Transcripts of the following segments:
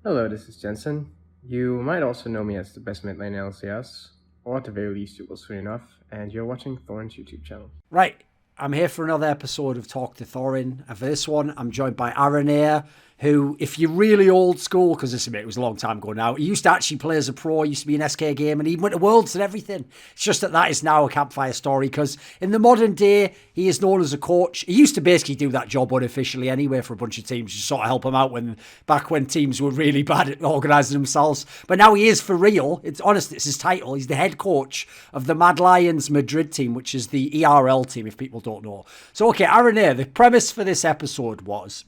Hello, this is Jensen. You might also know me as the best mid lane LCS, or at the very least you will soon enough, and you're watching Thorin's YouTube channel. Right, I'm here for another episode of Talk to Thorin. And for this one, I'm joined by Araneae, who, if you're really old school, because it was a long time ago now, he used to actually play as a pro, he used to be an SK game, and he went to Worlds and everything. It's just that is now a campfire story, because in the modern day, he is known as a coach. He used to basically do that job unofficially anyway for a bunch of teams, just sort of help them out back when teams were really bad at organising themselves. But now he is for real. It's his title. He's the head coach of the Mad Lions Madrid team, which is the ERL team, if people don't know. So, okay, Araneae, the premise for this episode was,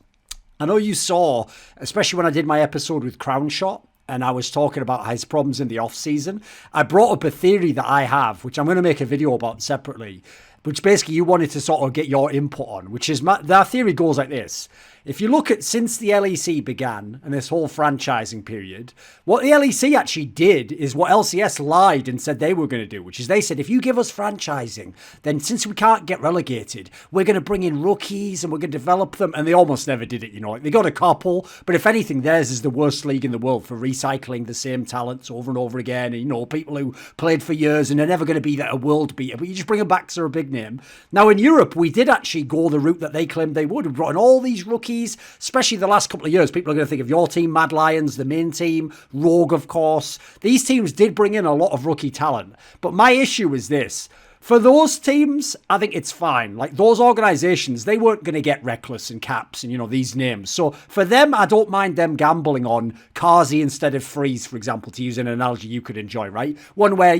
I know you saw, especially when I did my episode with Crownshot, and I was talking about his problems in the off-season, I brought up a theory that I have, which I'm going to make a video about separately, which basically you wanted to sort of get your input on, which is, that theory goes like this. If you look at since the LEC began and this whole franchising period, what the LEC actually did is what LCS lied and said they were going to do, which is they said, if you give us franchising, then since we can't get relegated, we're going to bring in rookies and we're going to develop them. And they almost never did it, Like they got a couple, but if anything, theirs is the worst league in the world for recycling the same talents over and over again. And, people who played for years and are never going to be a world beater, but you just bring them back to a big name. Now in Europe, we did actually go the route that they claimed they would. We brought in all these rookies, especially the last couple of years. People are going to think of your team, Mad Lions, the main team, Rogue, of course. These teams did bring in a lot of rookie talent. But my issue is this. For those teams, I think it's fine. Like those organizations, they weren't going to get Reckless and Caps and, these names. So for them, I don't mind them gambling on Kazi instead of Freeze, for example, to use an analogy you could enjoy, right? One where,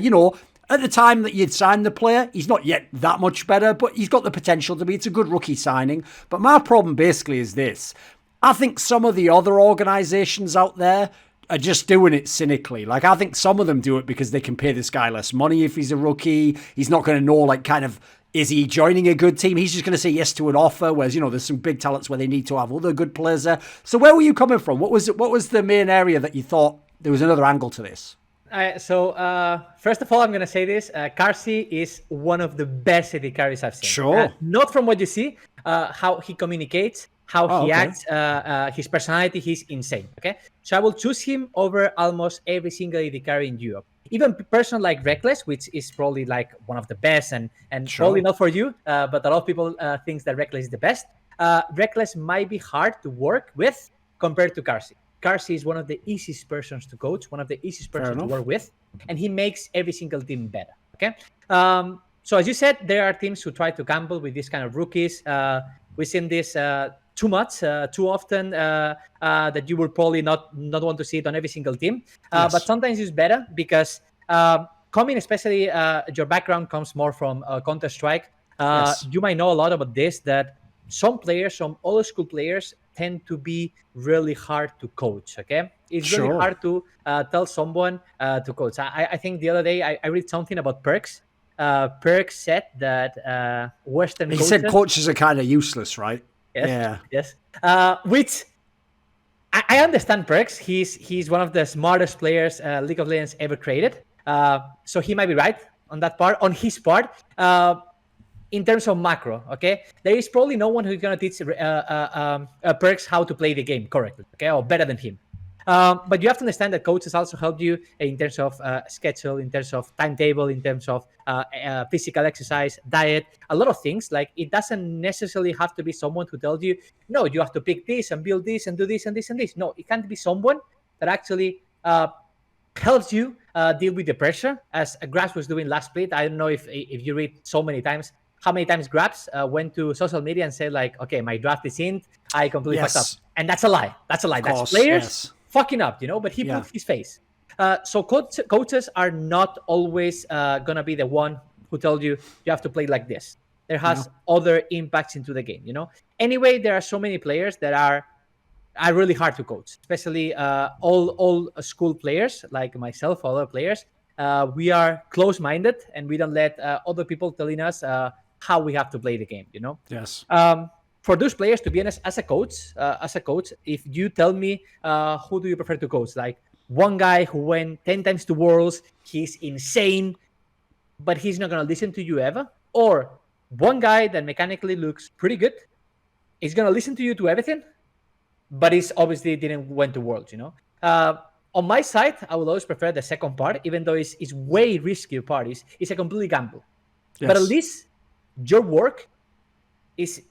at the time that you'd signed the player, he's not yet that much better, but he's got the potential to be. It's a good rookie signing. But my problem basically is this. I think some of the other organizations out there are just doing it cynically. Like, I think some of them do it because they can pay this guy less money if he's a rookie. He's not going to know, is he joining a good team? He's just going to say yes to an offer, whereas, there's some big talents where they need to have other good players there. So where were you coming from? What was the main area that you thought there was another angle to this? First of all, I'm going to say this. Carsey is one of the best AD carries I've seen. Sure. Not from what you see, how he communicates, how he acts, his personality, he's insane. Okay. So I will choose him over almost every single AD carry in Europe. Even a person like Reckless, which is probably like one of the best and sure, probably not for you, but a lot of people think that Reckless is the best. Reckless might be hard to work with compared to Carsey. Carsey is one of the easiest persons to coach, one of the easiest persons to work with, and he makes every single team better. Okay. So as you said, there are teams who try to gamble with these kind of rookies. We've seen this too much, too often, that you will probably not want to see it on every single team. Yes. But sometimes it's better because coming, especially your background comes more from Counter-Strike. Yes. You might know a lot about this, that some players, some old school players tend to be really hard to coach, okay? It's really hard to tell someone to coach. I think the other day I read something about Perks. Perks said that Western coaches... He said coaches are kind of useless, right? Yes, yeah. Yes. Which I understand Perks. He's one of the smartest players League of Legends ever created. So he might be right on that part, on his part. In terms of macro, okay, there is probably no one who's going to teach Perks how to play the game correctly, okay, or better than him. But you have to understand that coaches also help you in terms of schedule, in terms of timetable, in terms of physical exercise, diet, a lot of things. Like, it doesn't necessarily have to be someone who tells you, no, you have to pick this and build this and do this and this and this. No, it can't be someone that actually helps you deal with the pressure, as Grass was doing last split. I don't know if you read so many times, how many times Grabs went to social media and said, like, okay, my draft is in, I completely fucked up. And that's a lie. That's a lie. That's players fucking up, but he put his face. So coaches are not always going to be the one who tells you have to play like this. There has other impacts into the game, Anyway, there are so many players that are really hard to coach, especially all school players like myself, other players. We are close-minded and we don't let other people telling us how we have to play the game, Yes. For those players, to be honest, as a coach, if you tell me who do you prefer to coach, like one guy who went 10 times to Worlds, he's insane, but he's not going to listen to you ever, or one guy that mechanically looks pretty good, is going to listen to you to everything, but he's obviously didn't went to Worlds, On my side, I will always prefer the second part, even though it's way riskier part. It's a complete gamble. Yes. But at least your work is,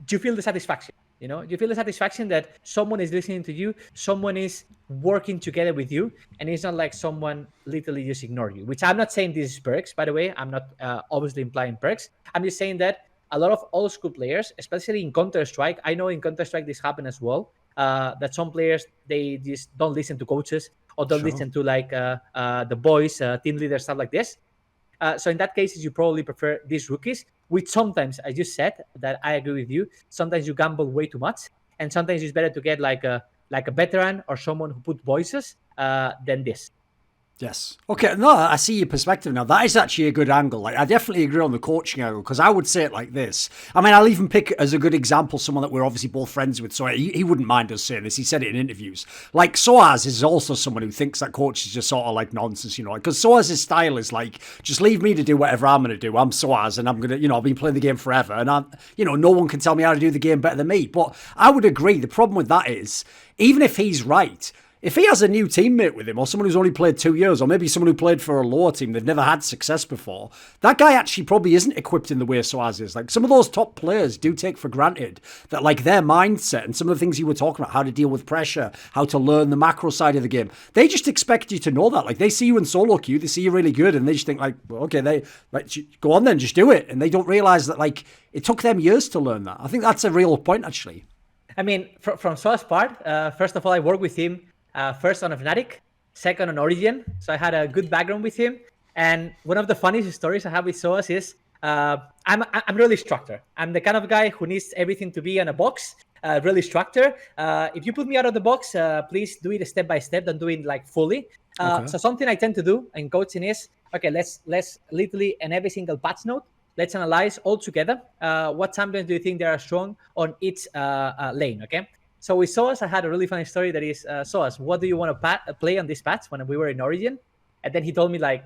you feel the satisfaction. You feel the satisfaction that someone is listening to you, someone is working together with you, and it's not like someone literally just ignore you. Which I'm not saying this is perks, by the way. I'm not obviously implying perks. I'm just saying that a lot of old school players, especially in Counter-Strike, I know in Counter-Strike this happened as well, that some players, they just don't listen to coaches or don't listen to like the boys, team leaders, stuff like this. So in that case, you probably prefer these rookies, which sometimes, I just said that I agree with you, sometimes you gamble way too much, and sometimes it's better to get like a veteran or someone who put voices than this. Yes. Okay. No, I see your perspective now. That is actually a good angle. Like, I definitely agree on the coaching angle, because I would say it like this. I mean, I'll even pick as a good example someone that we're obviously both friends with. So he wouldn't mind us saying this. He said it in interviews. Like, Soaz is also someone who thinks that coach is just sort of like nonsense, because Soaz's style is like, just leave me to do whatever I'm going to do. I'm Soaz, and I'm going to, I've been playing the game forever, and I'm, no one can tell me how to do the game better than me. But I would agree. The problem with that is, even if he's right, if he has a new teammate with him, or someone who's only played 2 years, or maybe someone who played for a lower team, they've never had success before, that guy actually probably isn't equipped in the way Soaz is. Like, some of those top players do take for granted that, like, their mindset and some of the things you were talking about, how to deal with pressure, how to learn the macro side of the game, they just expect you to know that. Like, they see you in solo queue, they see you really good, and they just think, like, well, okay, go on then, just do it. And they don't realize that, like, it took them years to learn that. I think that's a real point, actually. I mean, from Soaz's part, first of all, I worked with him first on a Fnatic, second on Origin. So I had a good background with him. And one of the funniest stories I have with Soaz is I'm really structured. I'm the kind of guy who needs everything to be in a box, really structured. If you put me out of the box, please do it step by step. Don't do it like fully. So something I tend to do in coaching is, okay, let's literally in every single patch note, let's analyze all together what champions do you think they are strong on each lane, okay? So with Soaz, I had a really funny story that is, Soaz, what do you want to play on this patch when we were in Origin? And then he told me like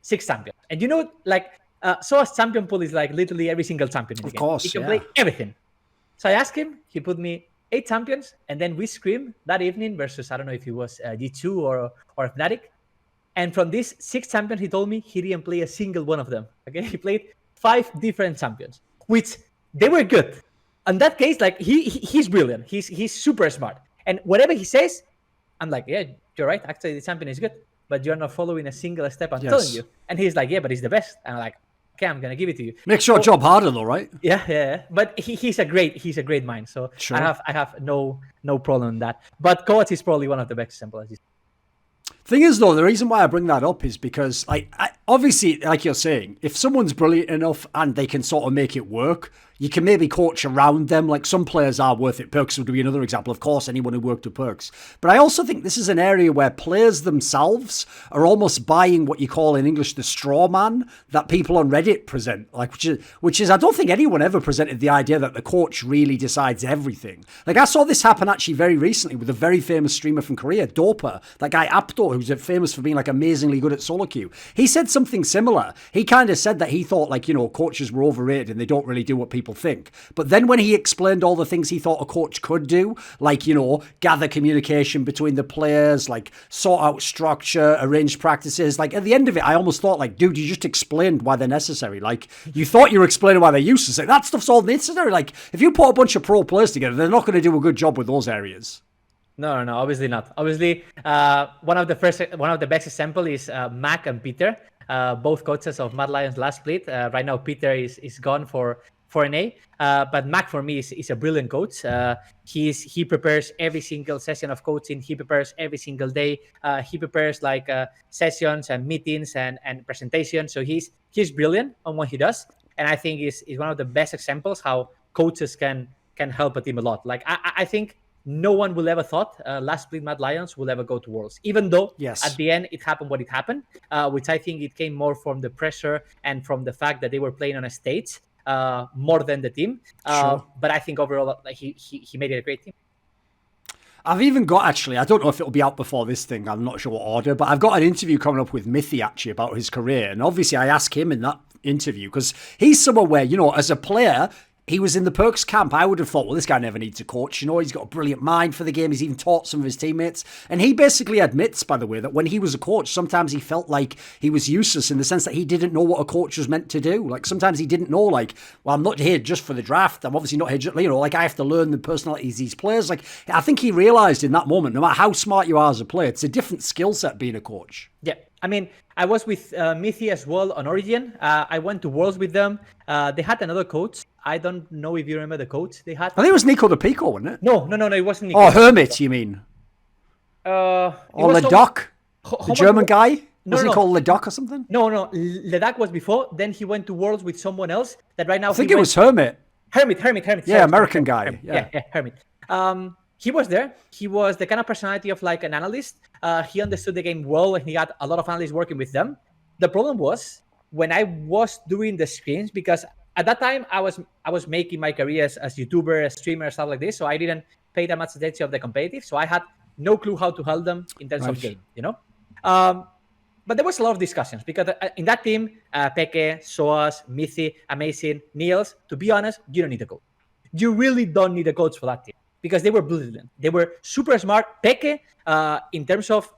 6 champions. And Soaz champion pool is like literally every single champion in the game. Of course, he can play everything. So I asked him, he put me 8 champions, and then we screamed that evening versus, I don't know if it was G2 or Fnatic. And from these 6 champions, he told me he didn't play a single one of them. Okay, he played 5 different champions, which they were good. In that case, like he's brilliant. He's super smart. And whatever he says, I'm like, yeah, you're right. Actually, the champion is good, but you're not following a single step I'm telling you. And he's like, yeah, but he's the best. And I'm like, okay, I'm gonna give it to you. Makes your job harder, though, right? Yeah. But he's a great mind. So sure. I have no problem in that. But Coach is probably one of the best examples. Thing is, though, the reason why I bring that up is because, obviously, like you're saying, if someone's brilliant enough and they can sort of make it work, you can maybe coach around them. Like, some players are worth it. Perks would be another example. Of course, anyone who worked with Perks. But I also think this is an area where players themselves are almost buying what you call in English the straw man that people on Reddit present. Like, which is I don't think anyone ever presented the idea that the coach really decides everything. Like, I saw this happen actually very recently with a very famous streamer from Korea, Dopa, that guy Apto, who's famous for being like amazingly good at solo queue. He said something similar. He kind of said that he thought, like, coaches were overrated and they don't really do what people think. But then when he explained all the things he thought a coach could do, like, gather communication between the players, like sort out structure, arrange practices, like at the end of it, I almost thought, like, dude, you just explained why they're necessary. Like, you thought you were explaining why they're useless. Like, that stuff's all necessary. Like, if you put a bunch of pro players together, they're not going to do a good job with those areas. No, obviously not. Obviously, one of the best example is Mac and Peter, both coaches of Mad Lions last split. Right now, Peter is gone for an A, but Mac for me is a brilliant coach. He prepares every single session of coaching. He prepares every single day. He prepares like sessions and meetings and presentations. So he's brilliant on what he does, and I think is one of the best examples how coaches can help a team a lot. Like I think no one will ever thought last split Mad Lions will ever go to Worlds, even though at the end it happened what it happened, which I think it came more from the pressure and from the fact that they were playing on a stage more than the team. Sure. But I think overall he made it a great team. I've even got, actually, I don't know if it'll be out before this thing, I'm not sure what order, but I've got an interview coming up with Mithy actually about his career. And obviously I asked him in that interview because he's someone where, as a player, he was in the Perks camp, I would have thought, well, this guy never needs a coach. You know, he's got a brilliant mind for the game. He's even taught some of his teammates. And he basically admits, by the way, that when he was a coach, sometimes he felt like he was useless in the sense that he didn't know what a coach was meant to do. Like, sometimes he didn't know, like, well, I'm not here just for the draft. I'm obviously not here just, you know, like, I have to learn the personalities of these players. Like, I think he realised in that moment, no matter how smart you are as a player, it's a different skill set being a coach. Yeah. I mean, I was with Mithi as well on Origin. I went to Worlds with them. They had another coach. I don't know if you remember the coach they had. I think it was Nico the Pico, wasn't it? No, it wasn't Nico. Oh, Hermit, you mean? Or Ledoc? The German guy? Wasn't he called Ledoc or something? No. Ledoc was before. Then he went to Worlds with someone else that right now... I think it was Hermit. Hermit. Yeah, sorry, American guy. Yeah, Hermit. He was there. He was the kind of personality of like an analyst. He understood the game well, and he had a lot of analysts working with them. The problem was when I was doing the screens, because at that time I was making my career as YouTuber, as streamer, stuff like this. So I didn't pay that much attention of the competitive. So I had no clue how to help them in terms of game, you know. But there was a lot of discussions because in that team, Peke, Soas, Mithi, Amazing, Niels. To be honest, you don't need a coach. You really don't need a coach for that team. Because they were brilliant. They were super smart. Peke, in terms of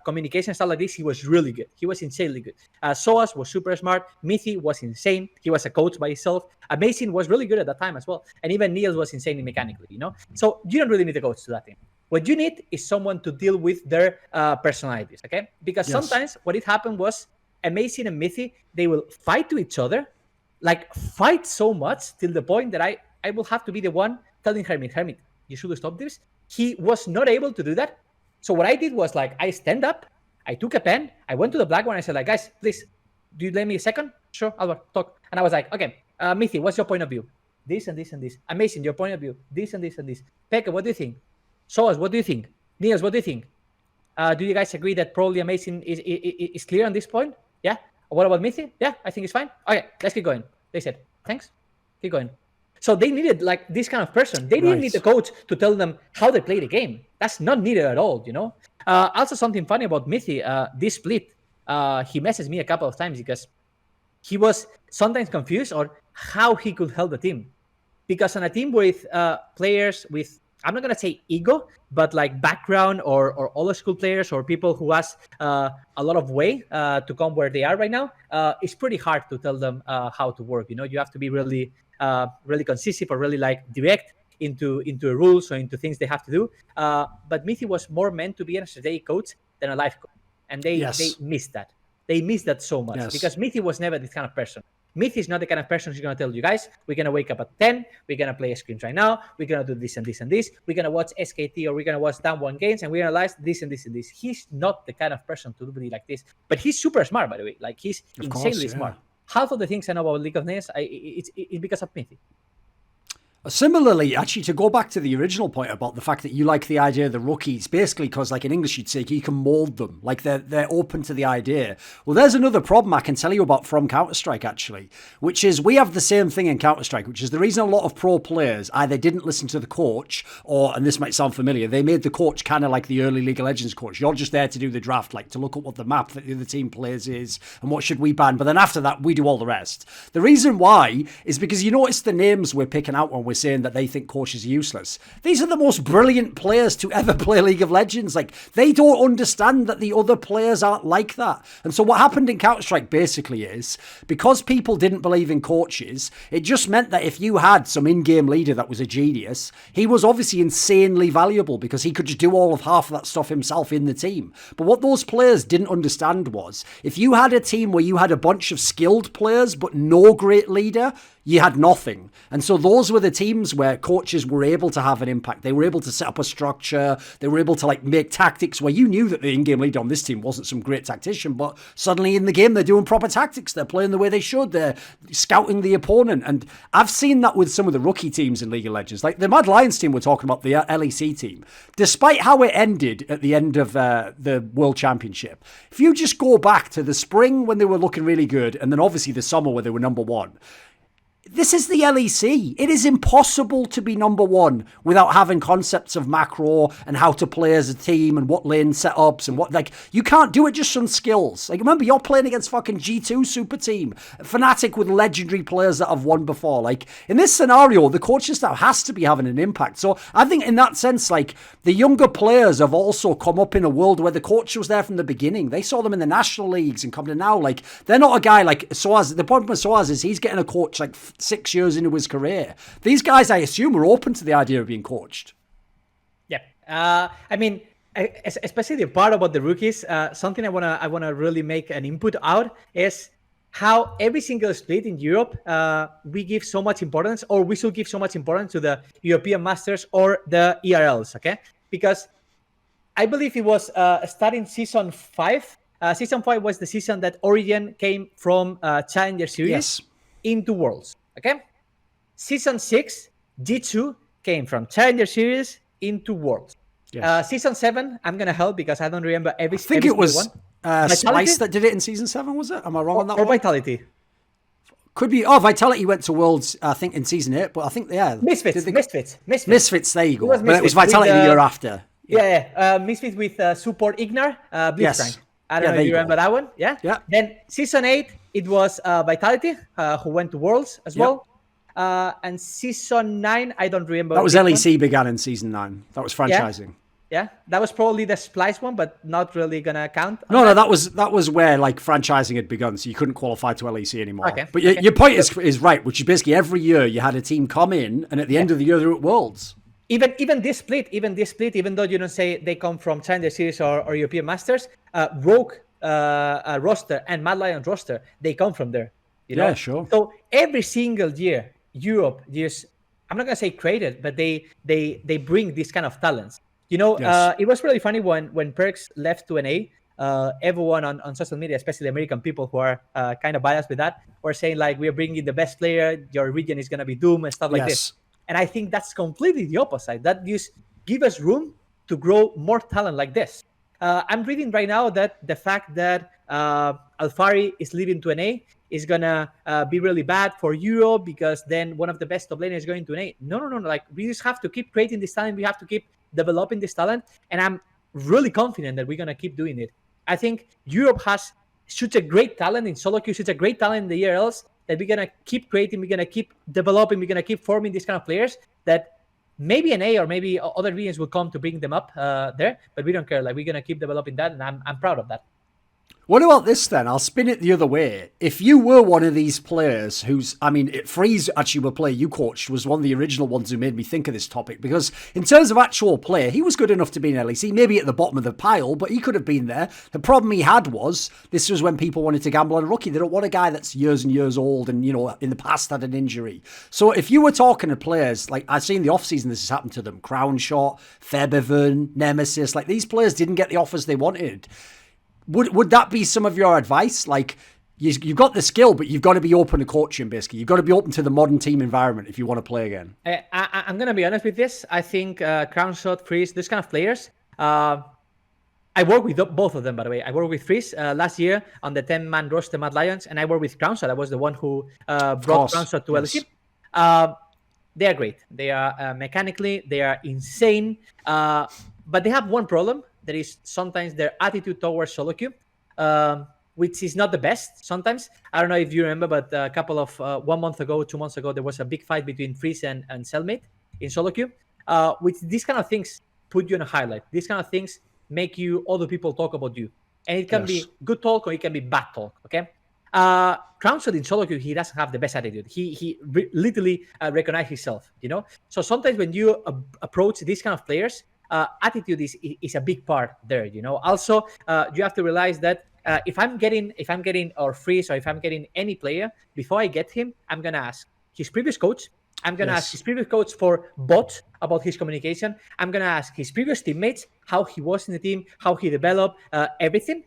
communication stuff like this, he was really good. He was insanely good. Soas was super smart. Mithi was insane. He was a coach by himself. Amazing was really good at that time as well. And even Niels was insanely mechanically, you know? So you don't really need a coach to that team. What you need is someone to deal with their personalities, okay? Because sometimes what it happened was Amazing and Mithi, they will fight to each other, like fight so much till the point that I will have to be the one telling Hermit, you should stop this. He was not able to do that. So what I did was like, I stand up, I took a pen, I went to the black one, I said like, guys, please, do you lend me a second? Sure, Alvar, talk. And I was like, okay, Mithi, what's your point of view? This and this and this. Amazing, your point of view. This and this and this. Pekka, what do you think? Soas, what do you think? Niels, what do you think? Do you guys agree that probably Amazing is clear on this point? Yeah? What about Mithi? Yeah, I think it's fine. Okay, let's keep going. They said, thanks. Keep going. So they needed like this kind of person. They didn't need a coach to tell them how they play the game. That's not needed at all, you know? Also, something funny about Mithi, this split, he messaged me a couple of times because he was sometimes confused on how he could help the team. Because on a team with players with, I'm not going to say ego, but like background or old school players or people who has a lot of way to come where they are right now, it's pretty hard to tell them how to work. You know, you have to be really consistent or really like direct into rules or into things they have to do. But Mithi was more meant to be a strategic coach than a life coach. And they missed that. They missed that so much because Mithi was never this kind of person. Mithi is not the kind of person who's going to tell you guys, we're going to wake up at 10, we're going to play screens right now, we're going to do this and this and this, we're going to watch SKT or we're going to watch down one games and we analyze this and this and this. He's not the kind of person to be like this. But he's super smart, by the way. Like he's insanely smart. Half of the things I know about League of Legends, it's because of Mithi. Similarly, actually, to go back to the original point about the fact that you like the idea of the rookies, basically because, like in English, you'd say you can mold them, like they're open to the idea. Well, there's another problem I can tell you about from Counter-Strike, actually, which is we have the same thing in Counter-Strike, which is the reason a lot of pro players either didn't listen to the coach or, and this might sound familiar, they made the coach kind of like the early League of Legends coach. You're just there to do the draft, like to look at what the map that the other team plays is and what should we ban. But then after that, we do all the rest. The reason why is because you notice the names we're picking out when we're saying that they think coaches are useless. These are the most brilliant players to ever play League of Legends. Like, they don't understand that the other players aren't like that. And so what happened in Counter-Strike basically is, because people didn't believe in coaches, it just meant that if you had some in-game leader that was a genius, he was obviously insanely valuable because he could just do all of half of that stuff himself in the team. But what those players didn't understand was, if you had a team where you had a bunch of skilled players but no great leader, you had nothing. And so those were the teams where coaches were able to have an impact. They were able to set up a structure. They were able to like make tactics where you knew that the in-game leader on this team wasn't some great tactician, but suddenly in the game they're doing proper tactics. They're playing the way they should. They're scouting the opponent. And I've seen that with some of the rookie teams in League of Legends. Like the Mad Lions team we're talking about, the LEC team. Despite how it ended at the end of the World Championship, if you just go back to the spring when they were looking really good, and then obviously the summer where they were number one, this is the LEC. It is impossible to be number one without having concepts of macro and how to play as a team and what lane setups and what, like, you can't do it just on skills. Like, remember, you're playing against fucking G2 super team, Fnatic with legendary players that have won before. Like, in this scenario, the coaching staff has to be having an impact. So I think in that sense, like, the younger players have also come up in a world where the coach was there from the beginning. They saw them in the national leagues and come to now. Like, they're not a guy like Soaz. The problem with Soaz is he's getting a coach like 6 years into his career. These guys, I assume, are open to the idea of being coached. Yeah. I mean, especially the part about the rookies, something I wanna really make an input out is how every single split in Europe, we give so much importance, or we should give so much importance to the European Masters or the ERLs, okay? Because I believe it was starting season 5. Season 5 was the season that Origin came from Challenger Series into Worlds, okay? Season 6, G2 came from Challenger Series into Worlds. Yes. Season 7, I'm going to help because I don't remember every single one. I think it was Splice that did it in Season 7, was it? Am I wrong on that one? Or Vitality. Could be. Oh, Vitality went to Worlds, I think, in Season 8, but I think, yeah. Misfits, there you go. But it was Vitality the year after. Yeah. Misfits with support Ignar, Blitzcrank. Yes. I don't know if you remember that one. Yeah. Then Season 8, it was Vitality, who went to Worlds as well. And Season 9, I don't remember. That was LEC began in Season 9. That was franchising. Yeah, that was probably the Splice one, but not really gonna count. No, that was where like franchising had begun, so you couldn't qualify to LEC anymore. Okay. But your point is right, which is basically every year you had a team come in, and at the end of the year they're at Worlds. Even this split, even though you don't say they come from Challenger Series or European Masters, Rogue roster and Mad Lions roster, they come from there. You know? Yeah, sure. So every single year, Europe just, I'm not gonna say created, but they bring these kind of talents. You know, it was really funny when Perks left to NA. Everyone on social media, especially the American people who are kind of biased with that, were saying like, we are bringing the best player, your region is gonna be doomed and stuff like this. And I think that's completely the opposite. That just give us room to grow more talent like this. I'm reading right now that the fact that Alfari is leaving to NA is gonna be really bad for Europe, because then one of the best top laners is going to NA. No. Like, we just have to keep creating this talent. We have to keep developing this talent. And I'm really confident that we're gonna keep doing it. I think Europe has such a great talent in solo queue, such a great talent in the ERLs, that we're gonna keep creating, we're gonna keep developing, we're gonna keep forming these kind of players that maybe NA or maybe other regions will come to bring them up there, but we don't care. Like, we're gonna keep developing that, and I'm proud of that. What about this then? I'll spin it the other way. If you were one of these players who's, I mean, Freeze actually were player you coached was one of the original ones who made me think of this topic, because in terms of actual play, he was good enough to be in LEC, maybe at the bottom of the pile, but he could have been there. The problem he had was, this was when people wanted to gamble on a rookie. They don't want a guy that's years and years old and, you know, in the past had an injury. So if you were talking to players, like I've seen the offseason, this has happened to them, Crown Shot, Febiven, Nemesis, like these players didn't get the offers they wanted. Would that be some of your advice? Like, you've got the skill, but you've got to be open to coaching, basically. You've got to be open to the modern team environment if you want to play again. I'm going to be honest with this. I think Crown Shot, Freeze, these kind of players, I work with both of them, by the way. I worked with Freeze last year on the 10-man roster Mad Lions, and I worked with Crown Shot. I was the one who brought Crown Shot to LEC. They are great. They are mechanically, they are insane. But they have one problem. That is sometimes their attitude towards solo queue, which is not the best sometimes. I don't know if you remember, but a couple of 1 month ago, 2 months ago, there was a big fight between Freeze and Cellmate in solo queue, which these kind of things put you in a highlight. These kind of things make you other people talk about you. And it can be good talk or it can be bad talk, okay? Crown Shot in solo queue, he doesn't have the best attitude. He literally recognizes himself, you know? So sometimes when you approach these kind of players, attitude is a big part there, you know. Also, you have to realize that if I'm getting or Freeze, or if I'm getting any player, before I get him, I'm gonna ask his previous coach. I'm gonna ask his previous coach for bot about his communication. I'm gonna ask his previous teammates how he was in the team, how he developed, everything.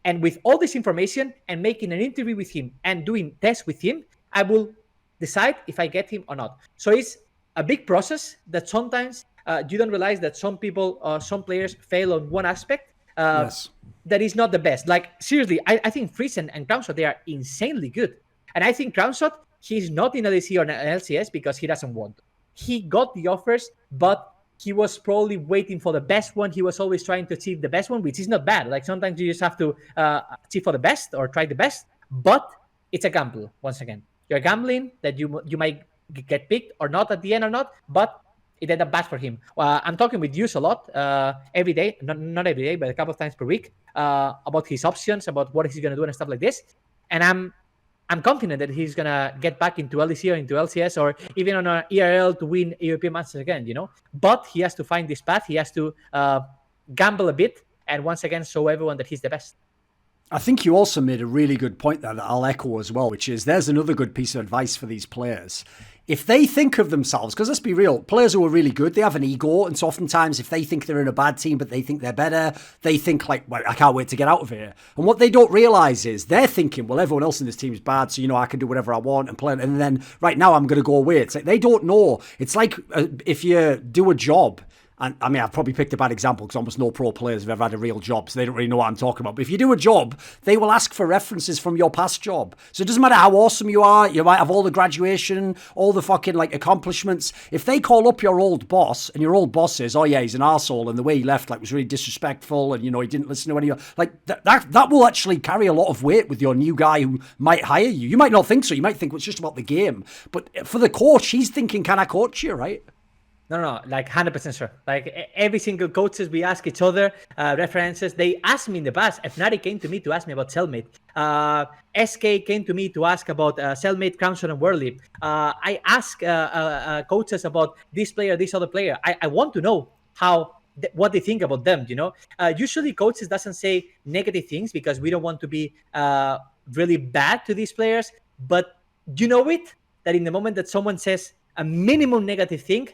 And with all this information and making an interview with him and doing tests with him, I will decide if I get him or not. So it's a big process that sometimes you don't realize that some people, some players fail on one aspect that is not the best. Like, seriously, I think Freeze and Crown Shot, they are insanely good. And I think Crown Shot, he's not in LEC or LCS because he doesn't want to. He got the offers, but he was probably waiting for the best one. He was always trying to achieve the best one, which is not bad. Like sometimes you just have to achieve for the best or try the best, but it's a gamble. Once again, you're gambling that you might get picked or not at the end or not, but it ended up bad for him. I'm talking with Hughes a lot every day, not every day, but a couple of times per week about his options, about what he's going to do and stuff like this. And I'm confident that he's going to get back into LEC or into LCS or even on an ERL to win European Masters again, But he has to find this path. He has to gamble a bit and once again show everyone that he's the best. I think you also made a really good point there that I'll echo as well, which is there's another good piece of advice for these players. If they think of themselves, because let's be real, players who are really good, they have an ego. And so oftentimes if they think they're in a bad team, but they think they're better, they think like, well, I can't wait to get out of here. And what they don't realize is they're thinking, well, everyone else in this team is bad. So, I can do whatever I want and play. And then right now I'm going to go away. It's like, they don't know. It's like if you do a job. And I mean, I've probably picked a bad example because almost no pro players have ever had a real job, so they don't really know what I'm talking about. But if you do a job, they will ask for references from your past job. So it doesn't matter how awesome you are. You might have all the graduation, all the fucking accomplishments. If they call up your old boss and your old boss says, oh yeah, he's an arsehole and the way he left was really disrespectful and, he didn't listen to any, that will actually carry a lot of weight with your new guy who might hire you. You might not think so. You might think it's just about the game. But for the coach, he's thinking, can I coach you, right? No, like 100% sure. Like every single coaches, we ask each other references. They asked me in the past. Fnatic came to me to ask me about Cellmate. SK came to me to ask about Cellmate, Crownshot, and Worley. I ask coaches about this player, this other player. I want to know what they think about them. Usually coaches doesn't say negative things because we don't want to be really bad to these players. But you know that in the moment that someone says a minimum negative thing,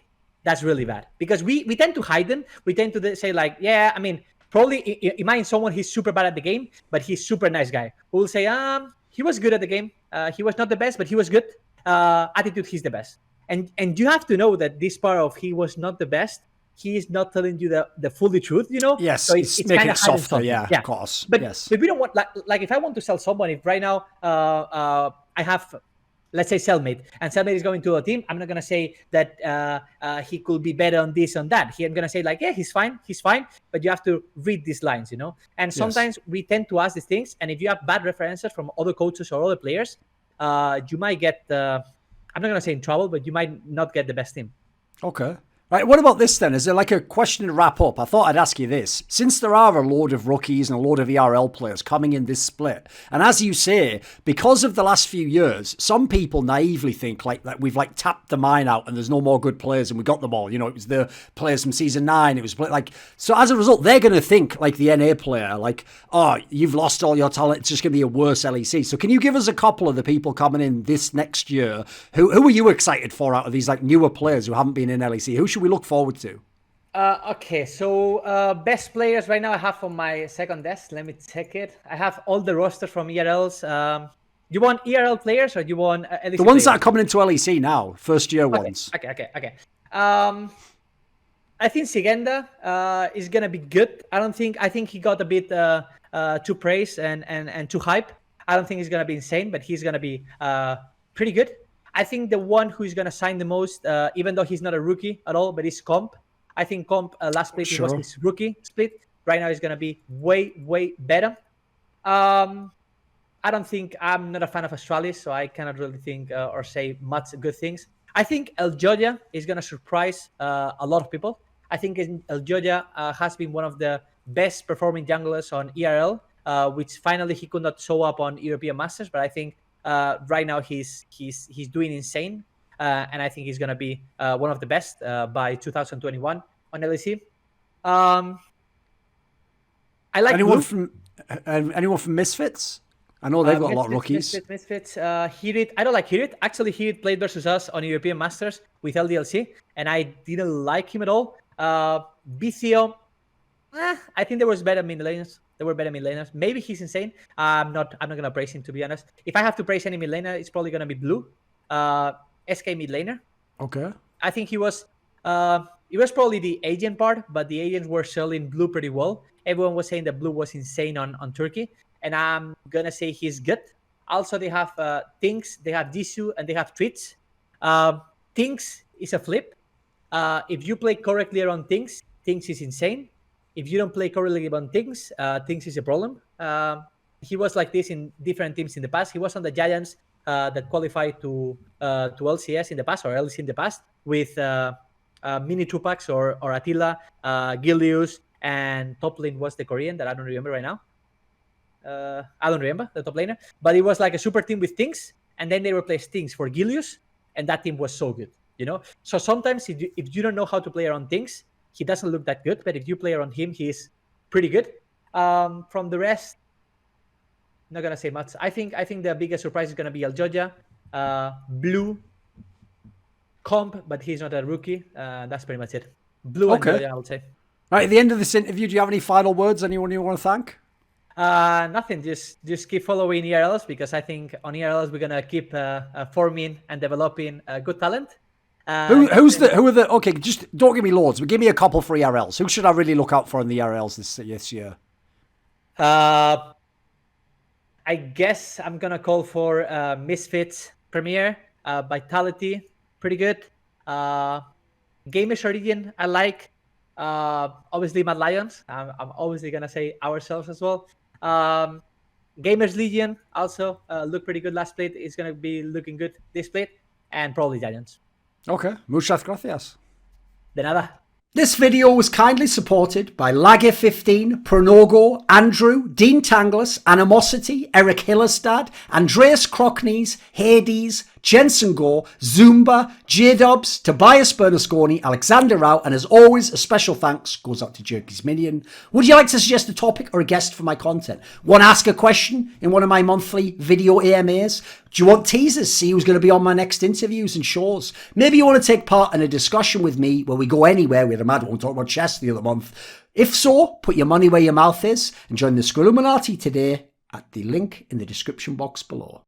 that's really bad because we tend to hide them. We tend to say like, yeah, I mean, probably imagine someone he's super bad at the game, but he's super nice guy. Who will say, he was good at the game. He was not the best, but he was good. Attitude, he's the best. And you have to know that this part of he was not the best, he is not telling you the fully truth, Yes, so it's making kind it of softer, yeah, of course. But yes. But we don't want like if I want to sell someone, if right now I have, let's say Cellmate, and Cellmate is going to a team, I'm not going to say that he could be better on this, on that. I'm going to say like, yeah, he's fine, but you have to read these lines, And sometimes we tend to ask these things, and if you have bad references from other coaches or other players, you might get, I'm not going to say in trouble, but you might not get the best team. Okay. Right, what about this then? Is there like a question to wrap up? I thought I'd ask you this. Since there are a load of rookies and a load of ERL players coming in this split, and as you say, because of the last few years, some people naively think that we've tapped the mine out and there's no more good players and we got them all. It was the players from season 9. It was so as a result, they're going to think like the NA player, oh, you've lost all your talent. It's just going to be a worse LEC. So can you give us a couple of the people coming in this next year? Who are you excited for out of these newer players who haven't been in LEC? Who should we look forward to? Okay, so best players right now I have on my second desk. Let me check it. I have all the rosters from ERLs. You want ERL players or you want LEC the ones that are coming into LEC now, first year ones? Okay. I think Sigenda is gonna be good. I think he got a bit too praise and too hype. I don't think he's gonna be insane, but he's gonna be pretty good. I think the one who's going to sign the most, even though he's not a rookie at all, but he's Comp. I think Comp, last split, Sure. was his rookie split. Right now, he's going to be way, way better. I'm not a fan of Astralis, so I cannot really think or say much good things. I think El Joja is going to surprise a lot of people. I think El Joja has been one of the best performing junglers on ERL, which finally he could not show up on European Masters, but I think right now he's doing insane, and I think he's gonna be one of the best by 2021 on LEC. I like anyone from Misfits. I know they've got a lot of rookies. Misfits. Hirit. I don't like Hirit. Actually, Hirit played versus us on European Masters with LDLC, and I didn't like him at all. Vicio. I think there was better mid laners. Maybe he's insane. I'm not gonna praise him, to be honest. If I have to praise any mid laner, it's probably gonna be Blue. SK mid laner. Okay. I think he was probably the agent part, but the agents were selling Blue pretty well. Everyone was saying that Blue was insane on Turkey, and I'm gonna say he's good. Also, they have Things, they have Jisoo, and they have Treats. Things is a flip. If you play correctly around Things is insane. If you don't play correctly around Things is a problem. He was like this in different teams in the past. He was on the Giants that qualified to LCS in the past, or LEC in the past, with Mini Tupacs or Attila, Gilius, and top lane was the Korean that I don't remember right now. I don't remember the top laner, but it was like a super team with Things, and then they replaced Things for Gilius, and that team was so good, you know. So sometimes if you don't know how to play around Things, he doesn't look that good, but if you play around him, he's pretty good. From the rest, not gonna say much. I think the biggest surprise is gonna be Aljoja, Blue, Comp, but he's not a rookie. That's pretty much it. Blue and Aljoja, I would say. All right, at the end of this interview, do you have any final words? Anyone you want to thank? Nothing. Just keep following ERLs, because I think on ERLs we're gonna keep forming and developing good talent. Who are the? Okay, just don't give me loads, but give me a couple for ERLs. Who should I really look out for in the ERLs this year? I guess I'm gonna call for Misfits Premier, Vitality, pretty good. Gamers Origin, I like. Obviously Mad Lions. I'm obviously gonna say ourselves as well. Gamers Legion also looked pretty good last split. It's gonna be looking good this split, and probably Giants. Okay, muchas gracias. De nada. This video was kindly supported by Lagger15, Pronogo, Andrew, Dean Tanglis, Animosity, ErikHillestad, Andreas Kroknes, Hades, Jensen Goh, Zoomba, JDubs, Tobias Bernasconi, Alexander Rao, and as always, a special thanks goes out to Jerky's Minion. Would you like to suggest a topic or a guest for my content? Want to ask a question in one of my monthly video AMAs? Do you want teasers? See who's going to be on my next interviews and shows? Maybe you want to take part in a discussion with me where we go anywhere. We had a mad one talk about chess the other month. If so, put your money where your mouth is and join the Skruilluminati today at the link in the description box below.